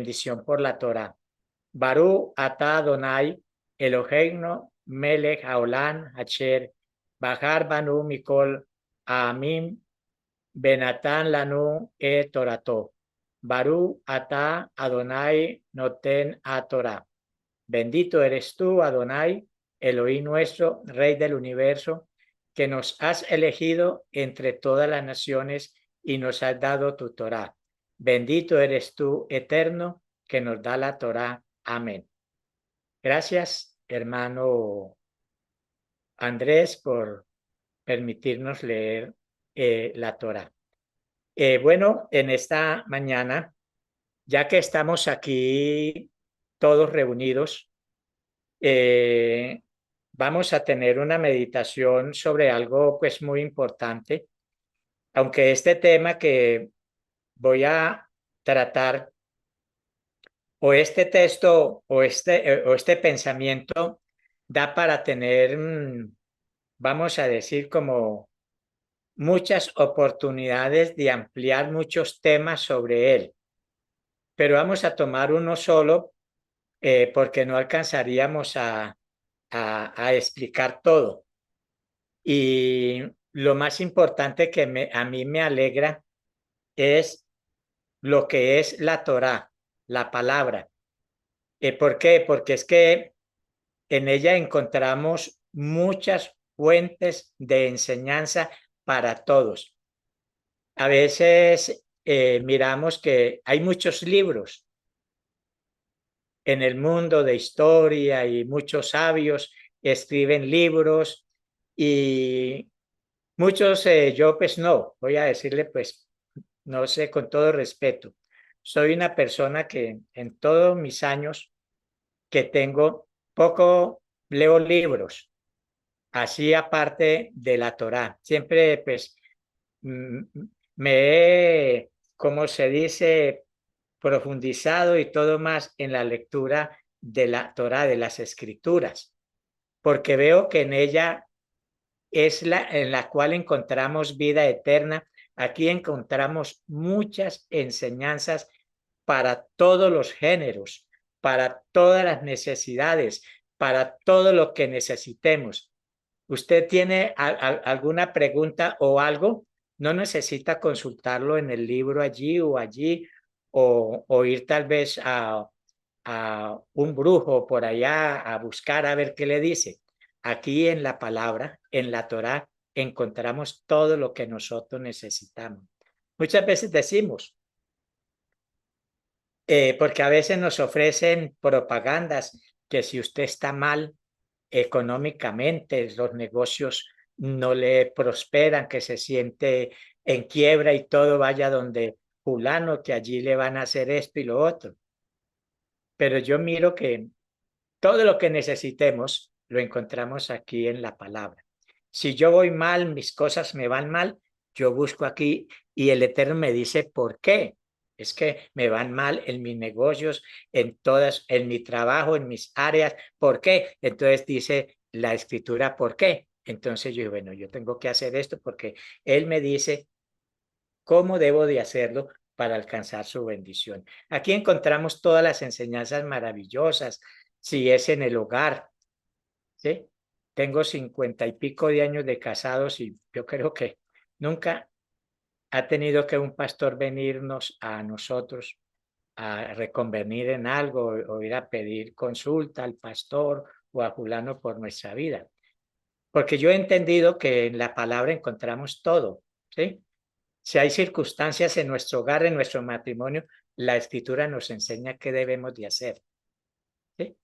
bendición por la Torá. Barú atah Adonai Eloheinu melech haolam asher bahar banu mikol ha'amim benatan lanu torato. Barú atah Adonai noten a Torá. Bendito eres tú, Adonai, Elohim nuestro, Rey del universo, que nos has elegido entre todas las naciones y nos has dado tu Torá. Bendito eres tú, eterno, que nos da la Torá. Amén. Gracias, hermano Andrés, por permitirnos leer la Torá. Bueno, en esta mañana, ya que estamos aquí todos reunidos, vamos a tener una meditación sobre algo pues muy importante, aunque este tema que voy a tratar o este texto o este pensamiento da para tener, vamos a decir, como muchas oportunidades de ampliar muchos temas sobre él, pero vamos a tomar uno solo porque no alcanzaríamos a explicar todo. Y lo más importante que a mí me alegra es lo que es la Torá, la palabra. ¿Por qué? Porque es que en ella encontramos muchas fuentes de enseñanza para todos. A veces miramos que hay muchos libros en el mundo de historia y muchos sabios escriben libros y muchos, yo pues no, voy a decirle pues, no sé, con todo respeto, soy una persona que en todos mis años que tengo, poco leo libros, así aparte de la Torá. Siempre pues me he, como se dice, profundizado y todo más en la lectura de la Torá, de las Escrituras, porque veo que en ella es en la cual encontramos vida eterna. Aquí encontramos muchas enseñanzas para todos los géneros, para todas las necesidades, para todo lo que necesitemos. ¿Usted tiene alguna pregunta o algo? No necesita consultarlo en el libro allí o ir tal vez a un brujo por allá a buscar a ver qué le dice. Aquí en la palabra, en la Torá, encontramos todo lo que nosotros necesitamos. Muchas veces decimos, porque a veces nos ofrecen propagandas que si usted está mal económicamente, los negocios no le prosperan, que se siente en quiebra y todo vaya donde fulano, que allí le van a hacer esto y lo otro. Pero yo miro que todo lo que necesitemos lo encontramos aquí en la palabra. Si yo voy mal, mis cosas me van mal, yo busco aquí y el Eterno me dice por qué. Es que me van mal en mis negocios, en mi trabajo, en mis áreas. ¿Por qué? Entonces dice la escritura, ¿por qué? Entonces yo, bueno, yo tengo que hacer esto porque Él me dice cómo debo de hacerlo para alcanzar su bendición. Aquí encontramos todas las enseñanzas maravillosas, si es en el hogar, ¿sí? Tengo 50 y pico de años de casados y yo creo que nunca ha tenido que un pastor venirnos a nosotros a reconvenir en algo o ir a pedir consulta al pastor o a fulano por nuestra vida. Porque yo he entendido que en la palabra encontramos todo, ¿sí? Si hay circunstancias en nuestro hogar, en nuestro matrimonio, la escritura nos enseña qué debemos de hacer, ¿sí?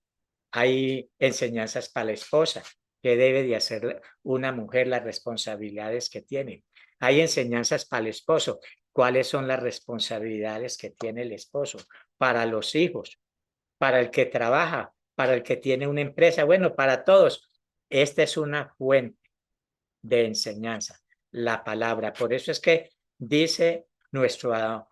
Hay enseñanzas para la esposa, qué debe de hacer una mujer, las responsabilidades que tiene. Hay enseñanzas para el esposo, cuáles son las responsabilidades que tiene el esposo, para los hijos, para el que trabaja, para el que tiene una empresa, bueno, para todos. Esta es una fuente de enseñanza, la palabra. Por eso es que dice nuestro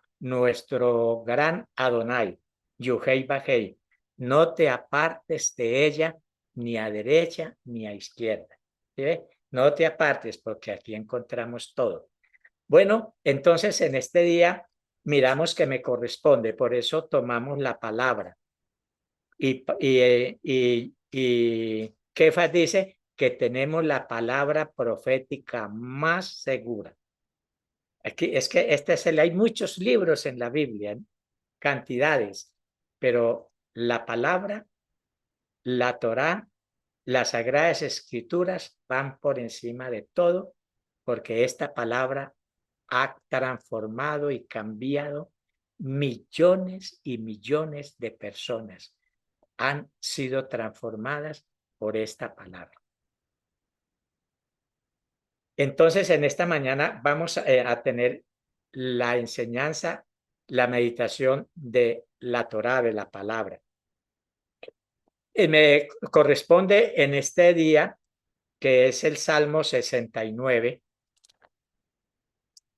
gran Adonai, Yuhei Bajei, no te apartes de ella ni a derecha ni a izquierda. ¿Sí? No te apartes porque aquí encontramos todo. Bueno, entonces en este día miramos que me corresponde, por eso tomamos la palabra. Y Kefas dice que tenemos la palabra profética más segura. Aquí es que hay muchos libros en la Biblia, ¿no? Cantidades, pero la palabra, la Torá, las Sagradas Escrituras van por encima de todo, porque esta palabra ha transformado y cambiado millones y millones de personas. Han sido transformadas por esta palabra. Entonces, en esta mañana vamos a tener la enseñanza, la meditación de la Torá, de la palabra. Me corresponde en este día, que es el Salmo 69.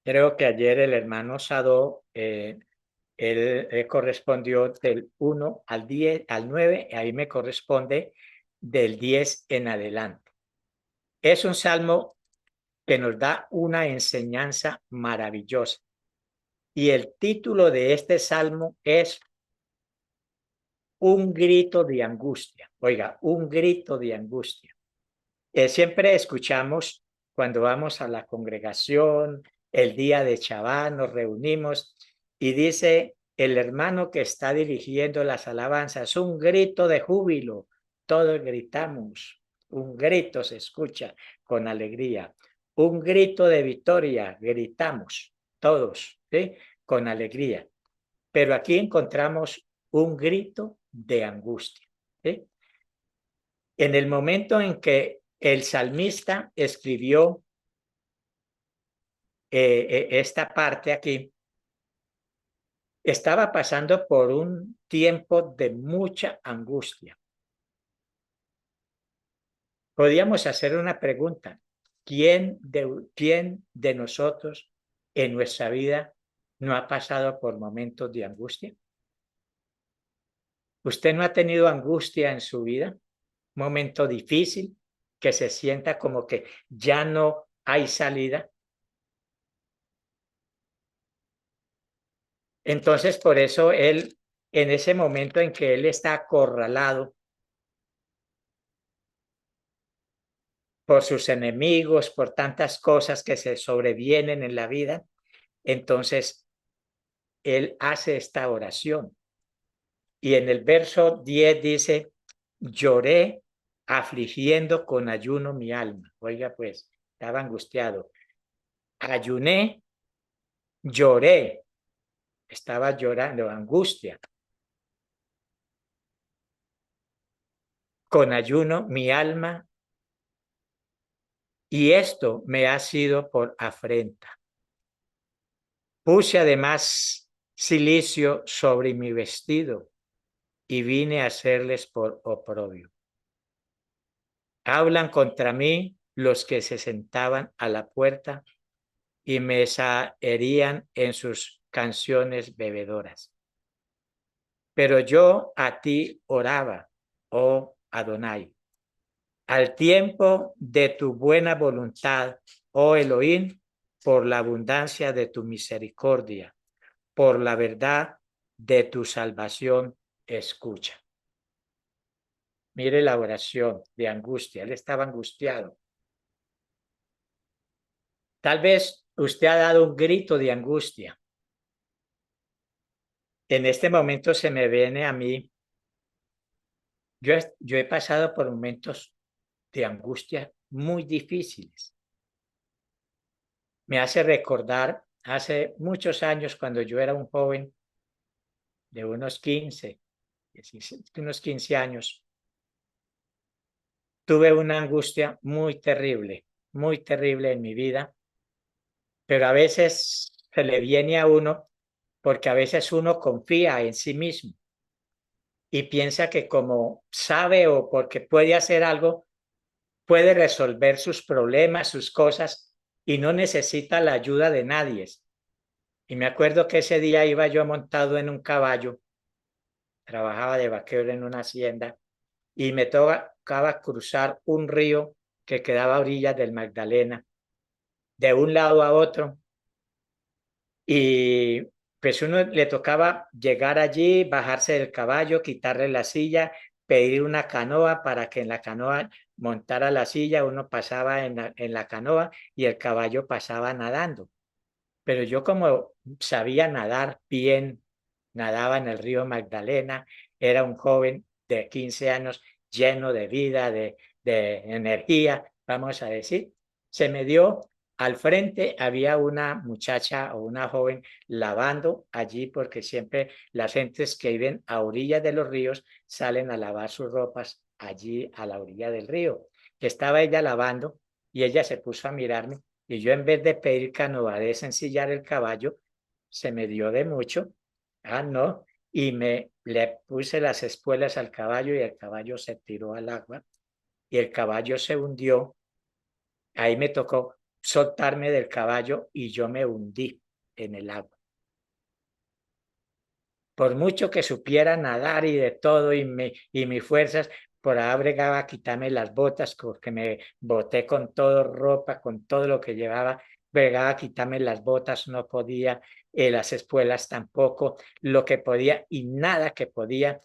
Creo que ayer el hermano Sadó, él correspondió del 1 al 10, al 9, ahí me corresponde del 10 en adelante. Es un salmo que nos da una enseñanza maravillosa. Y el título de este salmo es Un grito de angustia. Oiga, un grito de angustia. Siempre escuchamos cuando vamos a la congregación, el día de Shabbat, nos reunimos y dice el hermano que está dirigiendo las alabanzas, un grito de júbilo. Todos gritamos, un grito se escucha con alegría. Un grito de victoria, gritamos todos, ¿sí? Con alegría. Pero aquí encontramos un grito de angustia, ¿sí? En el momento en que el salmista escribió esta parte aquí, estaba pasando por un tiempo de mucha angustia. Podríamos hacer una pregunta. ¿Quién de nosotros en nuestra vida no ha pasado por momentos de angustia? ¿Usted no ha tenido angustia en su vida? Momento difícil, que se sienta como que ya no hay salida. Entonces, por eso él, en ese momento en que él está acorralado por sus enemigos, por tantas cosas que se sobrevienen en la vida, entonces él hace esta oración. Y en el verso 10 dice, lloré afligiendo con ayuno mi alma. Oiga, pues, estaba angustiado. Ayuné, lloré, estaba llorando, angustia. Con ayuno mi alma, y esto me ha sido por afrenta. Puse además cilicio sobre mi vestido y vine a hacerles por oprobio. Hablan contra mí los que se sentaban a la puerta y me herían en sus canciones bebedoras. Pero yo a ti oraba, oh Adonai. Al tiempo de tu buena voluntad, oh Elohim, por la abundancia de tu misericordia, por la verdad de tu salvación, escucha. Mire la oración de angustia. Él estaba angustiado. Tal vez usted ha dado un grito de angustia. En este momento se me viene a mí, yo he pasado por momentos de angustia muy difíciles. Me hace recordar hace muchos años cuando yo era un joven de unos 15 años, tuve una angustia muy terrible en mi vida, pero a veces se le viene a uno porque a veces uno confía en sí mismo y piensa que como sabe o porque puede hacer algo, puede resolver sus problemas, sus cosas y no necesita la ayuda de nadie. Y me acuerdo que ese día iba yo montado en un caballo, trabajaba de vaquero en una hacienda y me tocaba cruzar un río que quedaba a orillas del Magdalena, de un lado a otro. Y pues uno le tocaba llegar allí, bajarse del caballo, quitarle la silla, pedir una canoa para que en la canoa montara la silla, uno pasaba en la canoa y el caballo pasaba nadando. Pero yo como sabía nadar bien, nadaba en el río Magdalena, era un joven de 15 años lleno de vida, de energía, vamos a decir, se me dio. Al frente había una muchacha o una joven lavando allí porque siempre las gentes que viven a orillas de los ríos salen a lavar sus ropas allí a la orilla del río. Estaba ella lavando y ella se puso a mirarme y yo en vez de pedir canoa de ensillar el caballo, se me dio de mucho. Ah, no. Y le puse las espuelas al caballo y el caballo se tiró al agua y el caballo se hundió. Ahí me tocó soltarme del caballo y yo me hundí en el agua. Por mucho que supiera nadar y de todo y mis fuerzas, por ahí bregaba a quitarme las botas porque me boté con todo ropa, con todo lo que llevaba, bregaba a quitarme las botas, no podía, las espuelas tampoco, lo que podía y nada que podía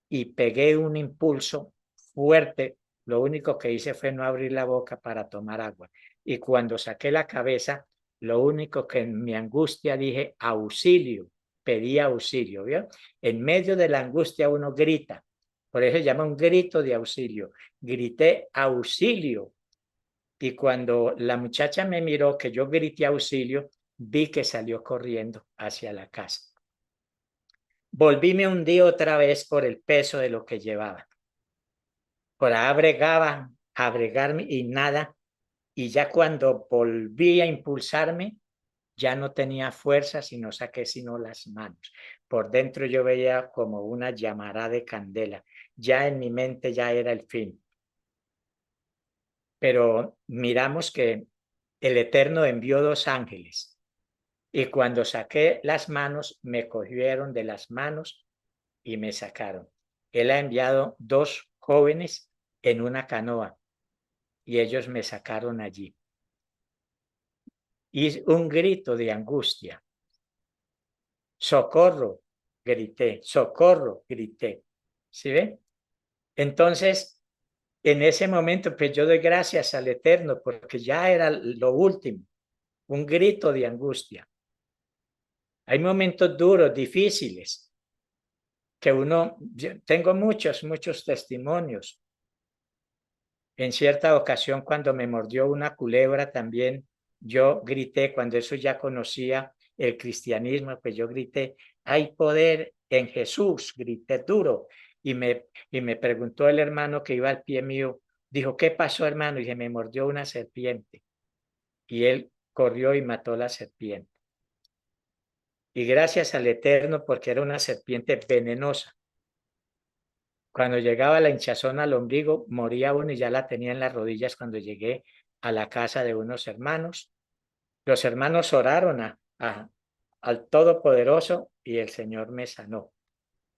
y pegué un impulso fuerte. Lo único que hice fue no abrir la boca para tomar agua. Y cuando saqué la cabeza, lo único que en mi angustia dije, auxilio, pedí auxilio, ¿vio? En medio de la angustia uno grita, por eso se llama un grito de auxilio. Grité auxilio. Y cuando la muchacha me miró que yo grité auxilio, vi que salió corriendo hacia la casa. Volví me hundí otra vez por el peso de lo que llevaba. Por ahí bregaba, a bregarme y nada. Y ya cuando volví a impulsarme, ya no tenía fuerza, sino saqué sino las manos. Por dentro yo veía como una llamarada de candela. Ya en mi mente ya era el fin. Pero miramos que el Eterno envió 2 ángeles. Y cuando saqué las manos, me cogieron de las manos y me sacaron. Él ha enviado 2 jóvenes en una canoa y ellos me sacaron allí. Y un grito de angustia. Socorro, grité, socorro, grité. ¿Sí ven? Entonces, en ese momento, pues yo doy gracias al Eterno porque ya era lo último, un grito de angustia. Hay momentos duros, difíciles, que tengo muchos testimonios. En cierta ocasión, cuando me mordió una culebra también, yo grité, cuando eso ya conocía el cristianismo, pues yo grité, hay poder en Jesús, grité duro. Y me preguntó el hermano que iba al pie mío, dijo, ¿qué pasó, hermano? Y dije, me mordió una serpiente. Y él corrió y mató la serpiente. Y gracias al Eterno, porque era una serpiente venenosa. Cuando llegaba la hinchazón al ombligo, moría uno y ya la tenía en las rodillas cuando llegué a la casa de unos hermanos. Los hermanos oraron al Todopoderoso y el Señor me sanó.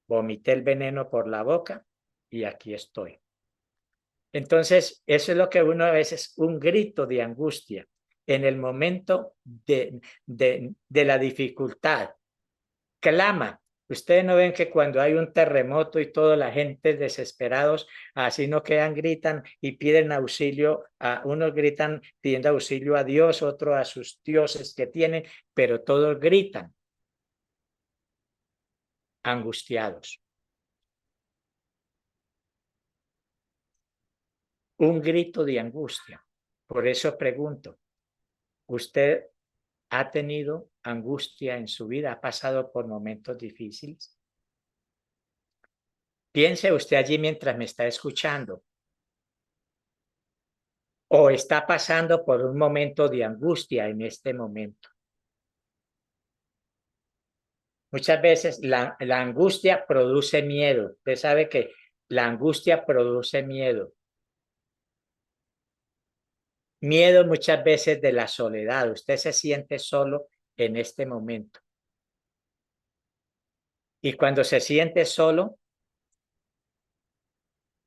Vomité el veneno por la boca y aquí estoy. Entonces, eso es lo que uno a veces, un grito de angustia en el momento de la dificultad. Clama. Ustedes no ven que cuando hay un terremoto y toda la gente desesperados, así no quedan, gritan y piden auxilio, unos gritan pidiendo auxilio a Dios, otros a sus dioses que tienen, pero todos gritan angustiados. Un grito de angustia. Por eso pregunto, ¿usted ha tenido angustia en su vida? ¿Ha pasado por momentos difíciles? Piense usted allí mientras me está escuchando. O está pasando por un momento de angustia en este momento. Muchas veces la angustia produce miedo. Usted sabe que la angustia produce miedo. Miedo muchas veces de la soledad. Usted se siente solo en este momento. Y cuando se siente solo,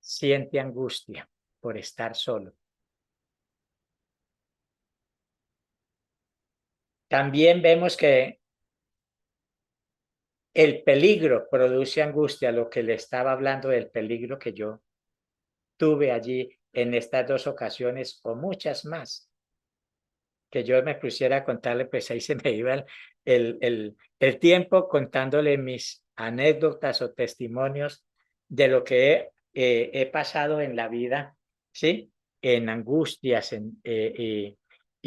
siente angustia por estar solo. También vemos que el peligro produce angustia, lo que le estaba hablando del peligro que yo tuve allí en estas 2 ocasiones o muchas más, que yo me pusiera a contarle, pues ahí se me iba el tiempo contándole mis anécdotas o testimonios de lo que he pasado en la vida, ¿sí? En angustias, y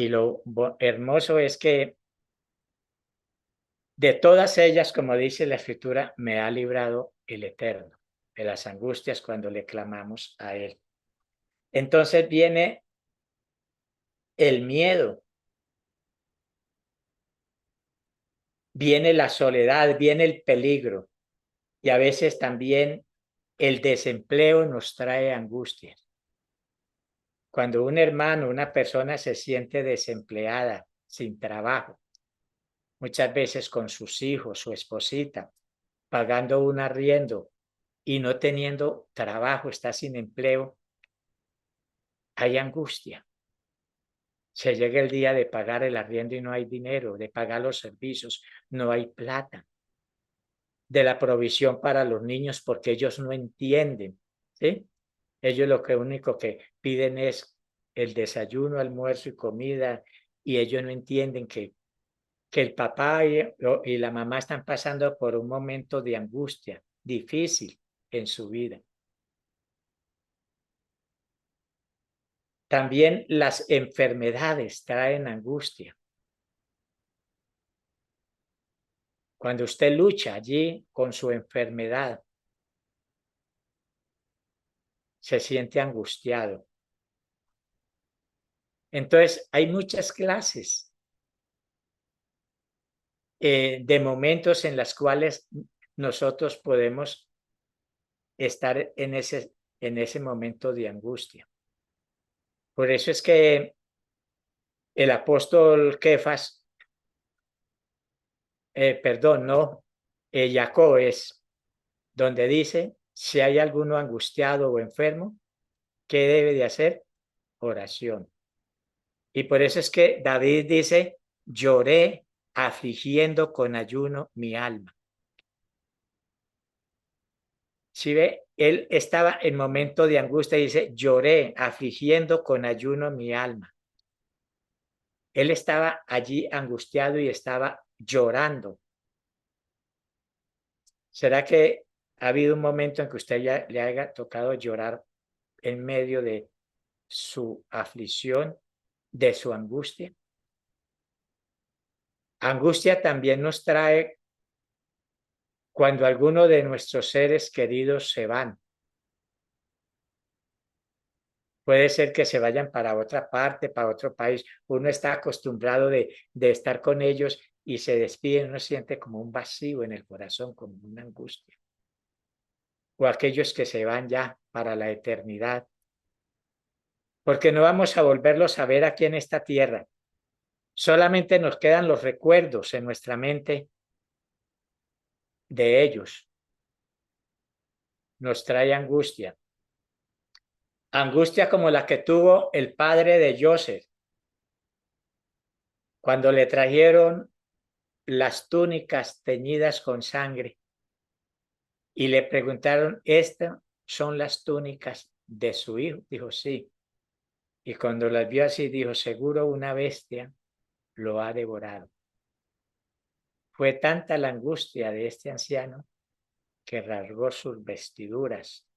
lo hermoso es que de todas ellas, como dice la Escritura, me ha librado el Eterno de las angustias cuando le clamamos a Él. Entonces viene el miedo, viene la soledad, viene el peligro y a veces también el desempleo nos trae angustias. Cuando un hermano, una persona se siente desempleada, sin trabajo, muchas veces con sus hijos, su esposita, pagando un arriendo y no teniendo trabajo, está sin empleo, hay angustia. Se llega el día de pagar el arriendo y no hay dinero, de pagar los servicios, no hay plata, de la provisión para los niños porque ellos no entienden, ¿sí? Ellos lo que único que piden es el desayuno, almuerzo y comida y ellos no entienden que el papá y la mamá están pasando por un momento de angustia difícil en su vida. También las enfermedades traen angustia. Cuando usted lucha allí con su enfermedad, se siente angustiado. Entonces, hay muchas clases de momentos en las cuales nosotros podemos estar en ese momento de angustia. Por eso es que el apóstol Kefas, perdón, no, Jacob es donde dice, si hay alguno angustiado o enfermo, ¿qué debe de hacer? Oración. Y por eso es que David dice, lloré afligiendo con ayuno mi alma. Si ve, él estaba en momento de angustia y dice, lloré afligiendo con ayuno mi alma. Él estaba allí angustiado y estaba llorando. ¿Será que ha habido un momento en que usted ya le haya tocado llorar en medio de su aflicción, de su angustia? Angustia también nos trae cuando alguno de nuestros seres queridos se van. Puede ser que se vayan para otra parte, para otro país. Uno está acostumbrado de estar con ellos y se despiden, uno siente como un vacío en el corazón, como una angustia. O aquellos que se van ya para la eternidad, porque no vamos a volverlos a ver aquí en esta tierra. Solamente nos quedan los recuerdos en nuestra mente de ellos. Nos trae angustia. Angustia como la que tuvo el padre de Joseph cuando le trajeron las túnicas teñidas con sangre y le preguntaron, ¿estas son las túnicas de su hijo? Dijo, sí. Y cuando las vio así, dijo, seguro una bestia lo ha devorado. Fue tanta la angustia de este anciano que rasgó sus vestiduras,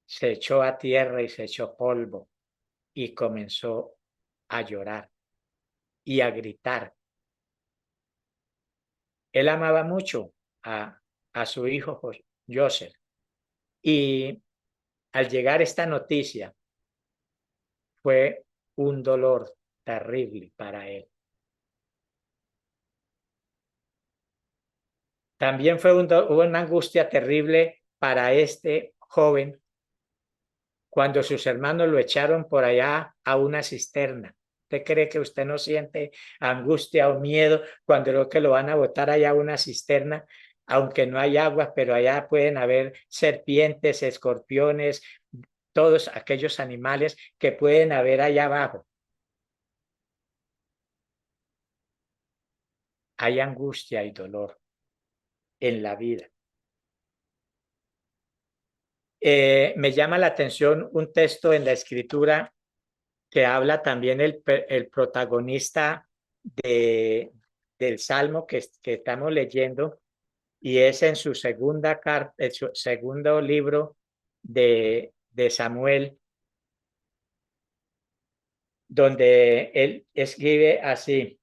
se echó a tierra y se echó polvo y comenzó a llorar y a gritar. Él amaba mucho a su hijo Joseph y al llegar esta noticia fue un dolor terrible para él. También fue una angustia terrible para este joven cuando sus hermanos lo echaron por allá a una cisterna. ¿Usted cree que usted no siente angustia o miedo cuando creo que lo van a botar allá a una cisterna? Aunque no hay agua, pero allá pueden haber serpientes, escorpiones, todos aquellos animales que pueden haber allá abajo. Hay angustia y dolor. en la vida. Me llama la atención un texto en la Escritura que habla también el protagonista del Salmo que estamos leyendo, y es en su segunda carta, en su segundo libro de Samuel, donde él escribe así,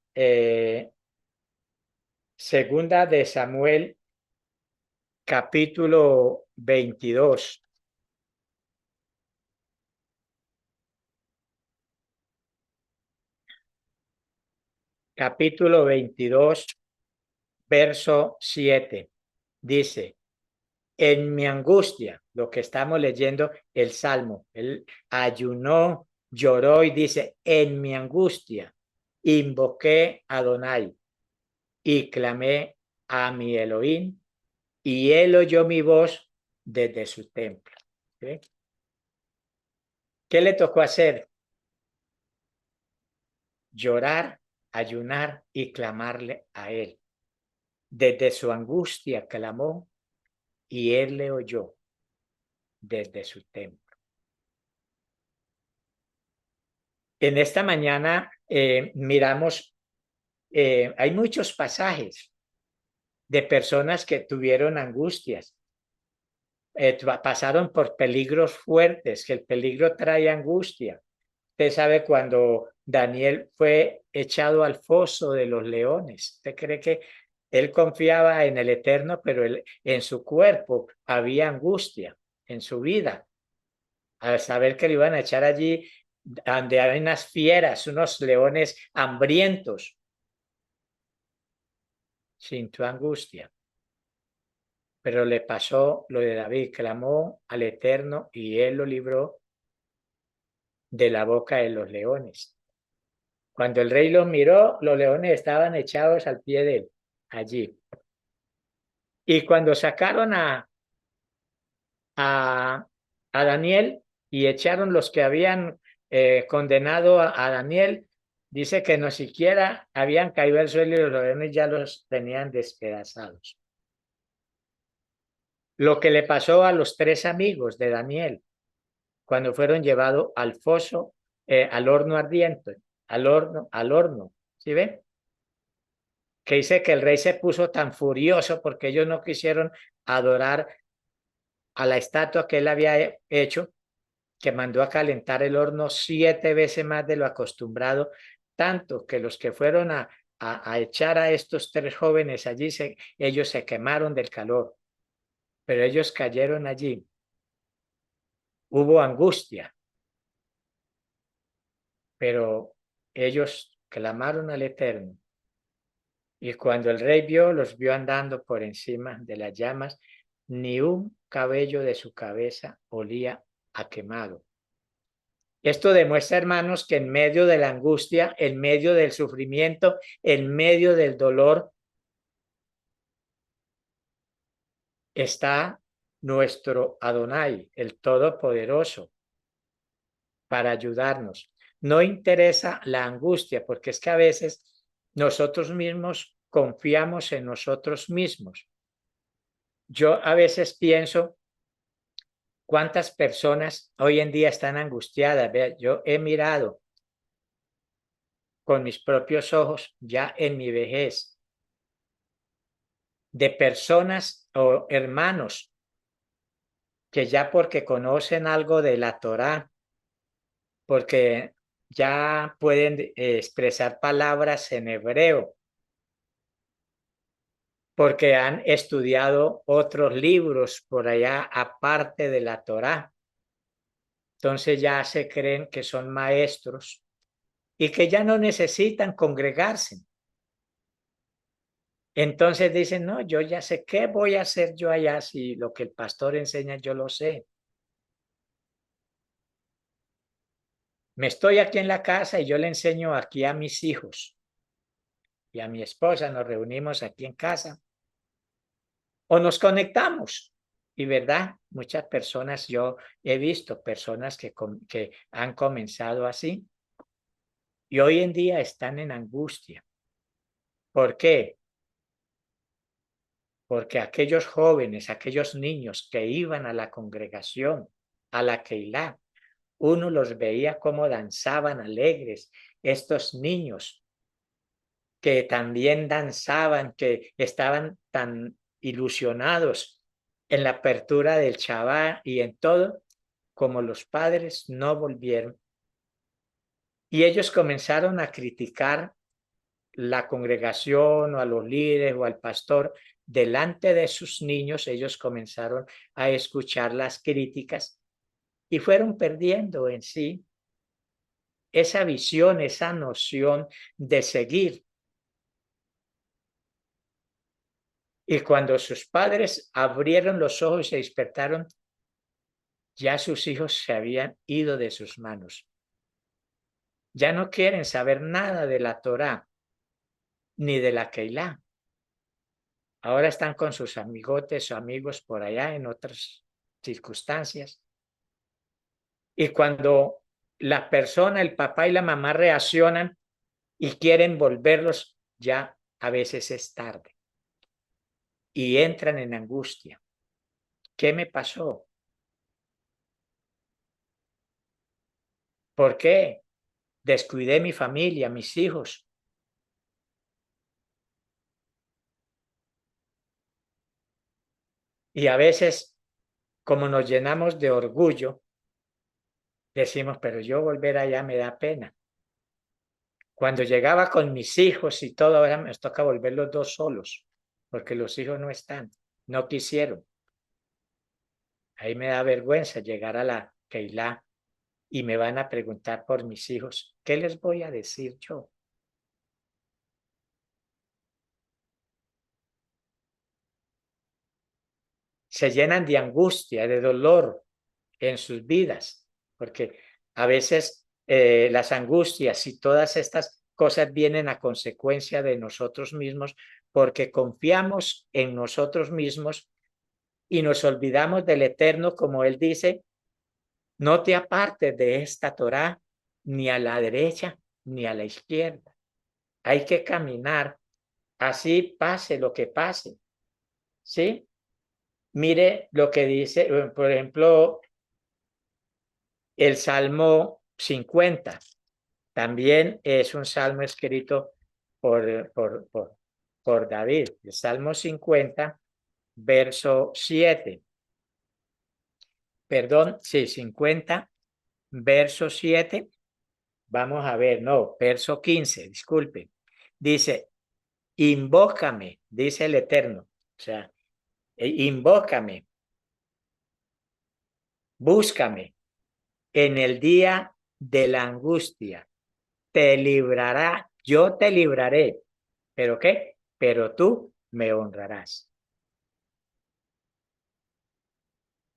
segunda de Samuel, capítulo 22. Capítulo 22, verso 7. Dice: en mi angustia, lo que estamos leyendo, el Salmo, él ayunó, lloró y dice: en mi angustia invoqué a Adonai y clamé a mi Elohim, y él oyó mi voz desde su templo. ¿Sí? ¿Qué le tocó hacer? Llorar, ayunar y clamarle a él. Desde su angustia clamó y él le oyó desde su templo. En esta mañana miramos, hay muchos pasajes de personas que tuvieron angustias, pasaron por peligros fuertes, que el peligro trae angustia. Usted sabe cuando Daniel fue echado al foso de los leones, ¿usted cree que él confiaba en el Eterno, pero en su cuerpo había angustia, en su vida, al saber que le iban a echar allí donde hay unas fieras, unos leones hambrientos? Sintió angustia, pero le pasó lo de David, clamó al Eterno y él lo libró de la boca de los leones. Cuando el rey los miró, los leones estaban echados al pie de él, allí. Y cuando sacaron a, a Daniel y echaron los que habían condenado a Daniel, dice que no siquiera habían caído al suelo y los leones ya los tenían despedazados. Lo que le pasó a los tres amigos de Daniel cuando fueron llevados al foso, al horno ardiente, al horno, ¿sí ven? Que dice que el rey se puso tan furioso porque ellos no quisieron adorar a la estatua que él había hecho, que mandó a calentar el horno 7 veces más de lo acostumbrado, tanto que los que fueron a echar a estos tres jóvenes allí, ellos se quemaron del calor, pero ellos cayeron allí. Hubo angustia, pero ellos clamaron al Eterno. Y cuando el rey los vio andando por encima de las llamas, ni un cabello de su cabeza olía a quemado. Esto demuestra, hermanos, que en medio de la angustia, en medio del sufrimiento, en medio del dolor, está nuestro Adonai, el Todopoderoso, para ayudarnos. No interesa la angustia, porque es que a veces nosotros mismos confiamos en nosotros mismos. Yo a veces pienso cuántas personas hoy en día están angustiadas. Vea, yo he mirado con mis propios ojos ya en mi vejez de personas o hermanos que ya porque conocen algo de la Torá, porque ya pueden expresar palabras en hebreo, porque han estudiado otros libros por allá aparte de la Torá. Entonces ya se creen que son maestros y que ya no necesitan congregarse. Entonces dicen: no, yo ya sé qué voy a hacer yo allá si lo que el pastor enseña yo lo sé. Me estoy aquí en la casa y yo le enseño aquí a mis hijos y a mi esposa, nos reunimos aquí en casa o nos conectamos. Y verdad, muchas personas, yo he visto personas que han comenzado así y hoy en día están en angustia. ¿Por qué? porque aquellos jóvenes, aquellos niños que iban a la congregación, a la Keilah, uno los veía cómo danzaban alegres, estos niños que también danzaban, que estaban tan ilusionados en la apertura del Shabbat y en todo, como los padres no volvieron. Y ellos comenzaron a criticar la congregación o a los líderes o al pastor. Delante de sus niños, ellos comenzaron a escuchar las críticas y fueron perdiendo en sí esa visión, esa noción de seguir. Y cuando sus padres abrieron los ojos y se despertaron, ya sus hijos se habían ido de sus manos. Ya no quieren saber nada de la Torá ni de la Keilah. Ahora están con sus amigotes o amigos por allá en otras circunstancias. Y cuando la persona, el papá y la mamá reaccionan y quieren volverlos, ya a veces es tarde. Y entran en angustia. ¿Qué me pasó? ¿Por qué? Descuidé mi familia, mis hijos. Y a veces, como nos llenamos de orgullo, decimos, pero yo volver allá me da pena. Cuando llegaba con mis hijos y todo, ahora me toca volver los dos solos, porque los hijos no están, no quisieron. Ahí me da vergüenza llegar a la Keilah y me van a preguntar por mis hijos. ¿Qué les voy a decir yo? Se llenan de angustia, de dolor en sus vidas, porque a veces las angustias y todas estas cosas vienen a consecuencia de nosotros mismos, porque confiamos en nosotros mismos y nos olvidamos del Eterno, como Él dice, no te apartes de esta Torá ni a la derecha ni a la izquierda. Hay que caminar, así pase lo que pase, ¿sí? Mire lo que dice, por ejemplo, el Salmo 50. También es un salmo escrito por David. El Salmo 50, verso 7. Perdón, sí, 50, verso 7. Vamos a ver, no, verso 15, disculpe. Dice, invócame, dice el Eterno. O sea, invócame, búscame en el día de la angustia. Te librará, yo te libraré. ¿Pero qué? Pero tú me honrarás.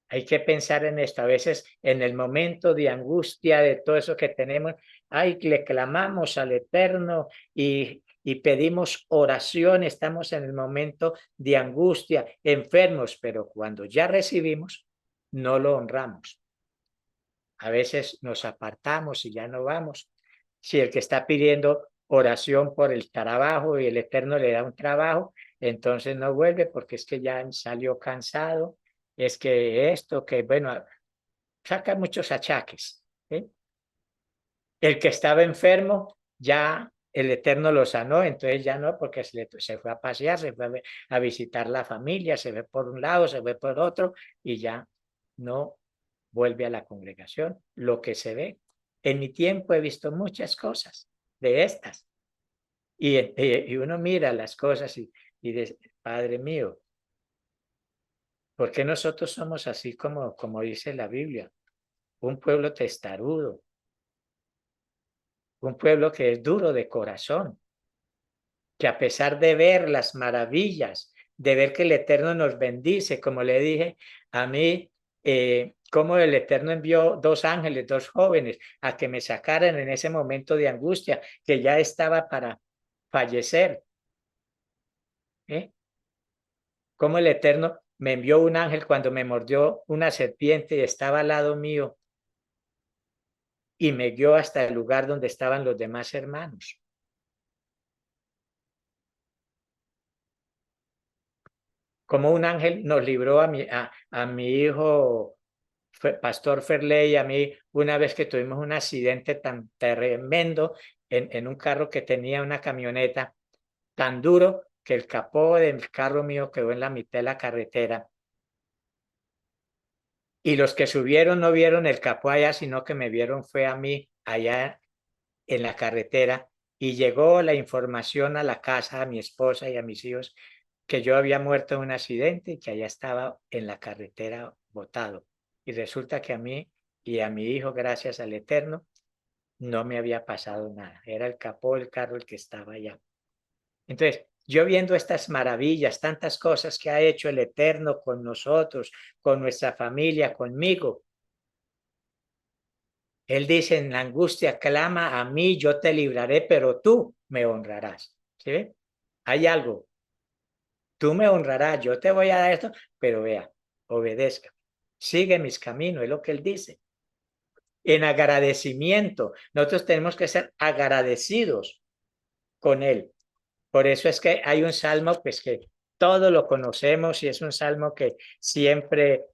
Hay que pensar en esto. A veces en el momento de angustia, de todo eso que tenemos, ay, le clamamos al Eterno y pedimos oración. Estamos en el momento de angustia, enfermos, pero cuando ya recibimos, no lo honramos. A veces nos apartamos y ya no vamos. Si el que está pidiendo oración por el trabajo y el Eterno le da un trabajo, entonces no vuelve porque es que ya salió cansado, es que esto, que bueno, saca muchos achaques. ¿Sí? El que estaba enfermo, ya el Eterno lo sanó, entonces ya no, porque se fue a pasear, se fue a visitar la familia, se ve por un lado, se ve por otro, y ya no vuelve a la congregación. Lo que se ve. En mi tiempo he visto muchas cosas de estas, y uno mira las cosas y dice, Padre mío, ¿por qué nosotros somos así como dice la Biblia? Un pueblo testarudo, un pueblo que es duro de corazón, que a pesar de ver las maravillas, de ver que el Eterno nos bendice, como le dije, a mí, como el Eterno envió dos ángeles, dos jóvenes, a que me sacaran en ese momento de angustia, que ya estaba para fallecer. Como el Eterno me envió un ángel cuando me mordió una serpiente y estaba al lado mío y me guió hasta el lugar donde estaban los demás como un ángel nos libró a mi hijo, Pastor Ferley, y a mí, una vez que tuvimos un accidente tan tremendo en un carro que tenía una camioneta, tan duro que el capó del carro mío quedó en la mitad de la carretera. Y los que subieron no vieron el capó allá, sino que me vieron fue a mí allá en la carretera. Y llegó la información a la casa, a mi esposa y a mis hijos, que yo había muerto en un accidente y que allá estaba en la carretera botado. Y resulta que a mí y a mi hijo, gracias al Eterno, no me había pasado nada. Era el capó del carro el que estaba allá. Entonces, yo viendo estas maravillas, tantas cosas que ha hecho el Eterno con nosotros, con nuestra familia, conmigo, Él dice en la angustia, clama a mí, yo te libraré, pero tú me honrarás. ¿Sí ve? Hay algo, tú me honrarás, yo te voy a dar esto, pero vea, obedezca, sigue mis caminos, es lo que Él dice. En agradecimiento, nosotros tenemos que ser agradecidos con Él. Por eso es que hay un salmo, pues que todos lo conocemos y es un salmo que siempre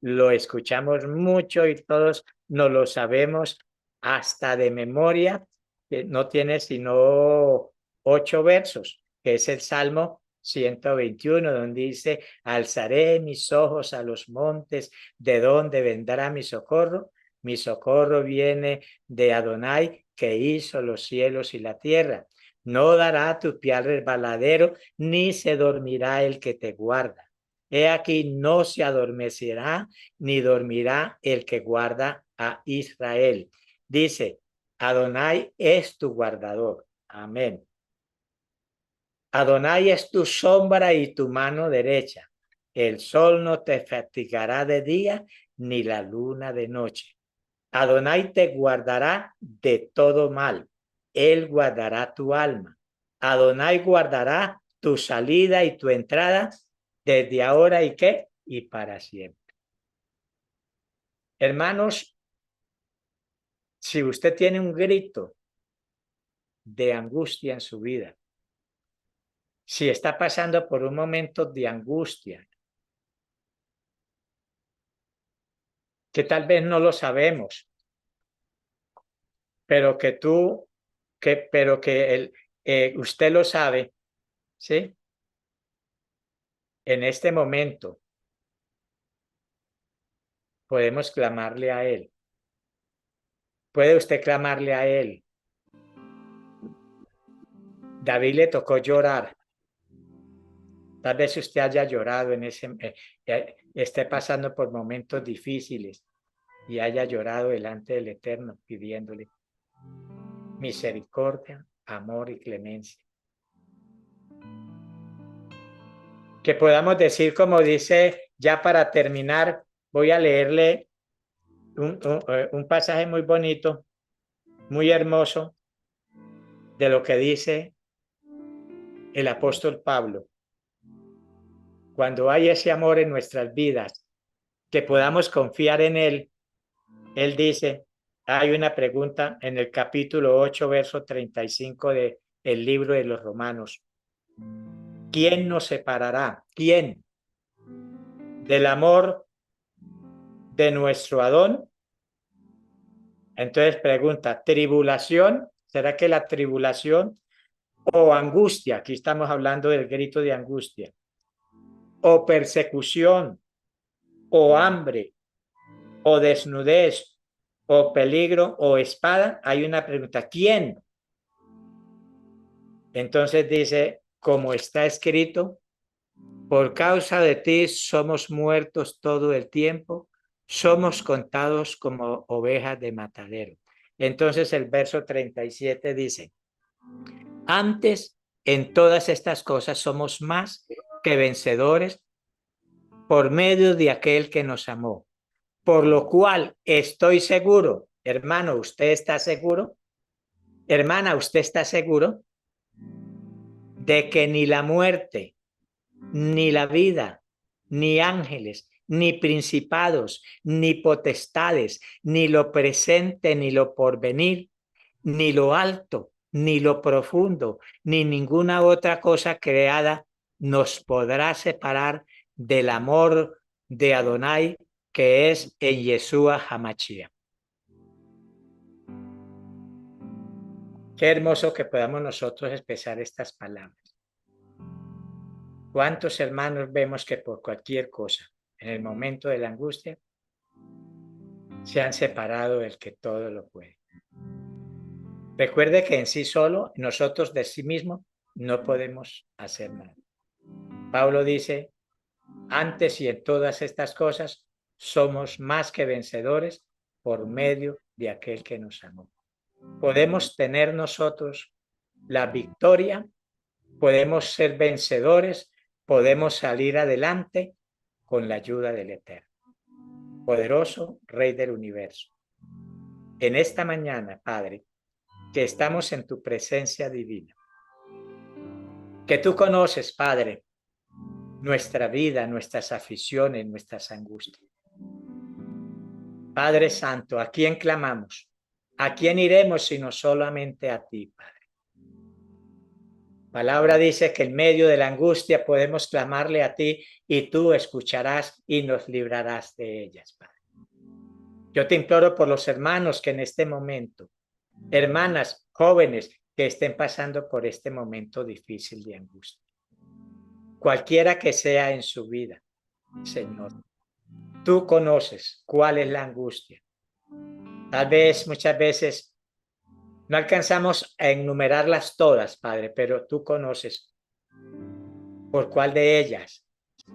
lo escuchamos mucho y todos nos lo sabemos hasta de memoria, que no tiene sino 8 versos, que es el Salmo 121, donde dice, alzaré mis ojos a los montes, ¿de dónde vendrá mi socorro? Mi socorro viene de Adonai, que hizo los cielos y la tierra. No dará tu pie al resbaladero, ni se dormirá el que te guarda. He aquí, no se adormecerá, ni dormirá el que guarda a Israel. Dice, Adonai es tu guardador. Amén. Adonai es tu sombra y tu mano derecha. El sol no te fatigará de día, ni la luna de noche. Adonai te guardará de todo mal. Él guardará tu alma. Adonai guardará tu salida y tu entrada desde ahora y qué y para siempre. Hermanos, si usted tiene un grito de angustia en su vida, si está pasando por un momento de angustia, que tal vez no lo sabemos, pero que usted lo sabe, ¿sí? En este momento podemos clamarle a Él. Puede usted clamarle a Él. David le tocó llorar. Tal vez usted haya llorado esté pasando por momentos difíciles y haya llorado delante del Eterno pidiéndole misericordia, amor y clemencia. Que podamos decir, como dice, ya para terminar, voy a leerle un pasaje muy bonito, muy hermoso, de lo que dice el apóstol Pablo. Cuando hay ese amor en nuestras vidas, que podamos confiar en Él, Él dice, hay una pregunta en el capítulo 8, verso 35 del libro de los Romanos. ¿Quién nos separará? ¿Quién? Del amor de nuestro Adón. Entonces pregunta, ¿tribulación? ¿Será que la tribulación o angustia? Aquí estamos hablando del grito de angustia. O persecución, o hambre, o desnudez, o peligro, o espada. Hay una pregunta, ¿quién? Entonces dice, como está escrito, por causa de ti somos muertos todo el tiempo, somos contados como ovejas de matadero. Entonces el verso 37 dice, antes en todas estas cosas somos más que vencedores por medio de aquel que nos amó. Por lo cual estoy seguro, hermano, ¿usted está seguro? Hermana, ¿usted está seguro de que ni la muerte, ni la vida, ni ángeles, ni principados, ni potestades, ni lo presente, ni lo porvenir, ni lo alto, ni lo profundo, ni ninguna otra cosa creada nos podrá separar del amor de Adonai que es en Yeshua HaMashiach. Qué hermoso que podamos nosotros expresar estas palabras. ¿Cuántos hermanos vemos que por cualquier cosa, en el momento de la angustia, se han separado del que todo lo puede? Recuerde que en sí solo, nosotros de sí mismos, no podemos hacer nada. Pablo dice, antes y en todas estas cosas, somos más que vencedores por medio de aquel que nos amó. Podemos tener nosotros la victoria, podemos ser vencedores, podemos salir adelante con la ayuda del Eterno, poderoso Rey del universo. En esta mañana, Padre, que estamos en tu presencia divina, que tú conoces, Padre, nuestra vida, nuestras aficiones, nuestras angustias. Padre Santo, ¿a quién clamamos? ¿A quién iremos sino solamente a ti, Padre? Palabra dice que en medio de la angustia podemos clamarle a ti y tú escucharás y nos librarás de ellas, Padre. Yo te imploro por los hermanos que en este momento, hermanas jóvenes que estén pasando por este momento difícil de angustia, cualquiera que sea en su vida, Señor, tú conoces cuál es la angustia. Tal vez muchas veces no alcanzamos a enumerarlas todas, Padre, pero tú conoces por cuál de ellas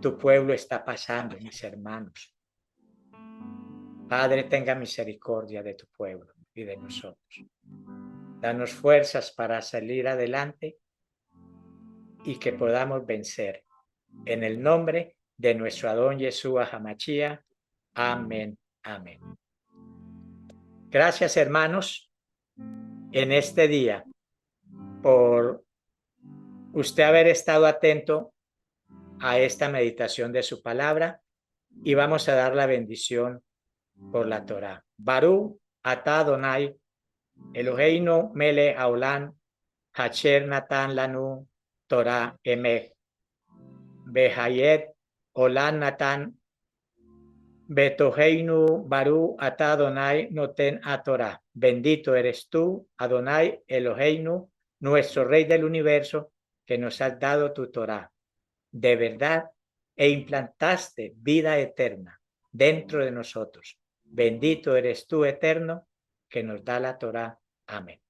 tu pueblo está pasando, mis hermanos. Padre, tenga misericordia de tu pueblo y de nosotros. Danos fuerzas para salir adelante y que podamos vencer. En el nombre de nuestro Adón Yeshua HaMashiach. Amén. Amén. Gracias, hermanos, en este día por usted haber estado atento a esta meditación de su palabra y vamos a dar la bendición por la Torá. Baruch atah Adonai Eloheinu melech haolam asher natan lanu Torah emet behayet olam natan betoheinu Baruch atah Adonai noten a Torah. Bendito eres tú, Adonai Eloheinu, nuestro Rey del universo, que nos has dado tu Torah de verdad e implantaste vida eterna dentro de nosotros. Bendito eres tú, Eterno, que nos da la Torá. Amén.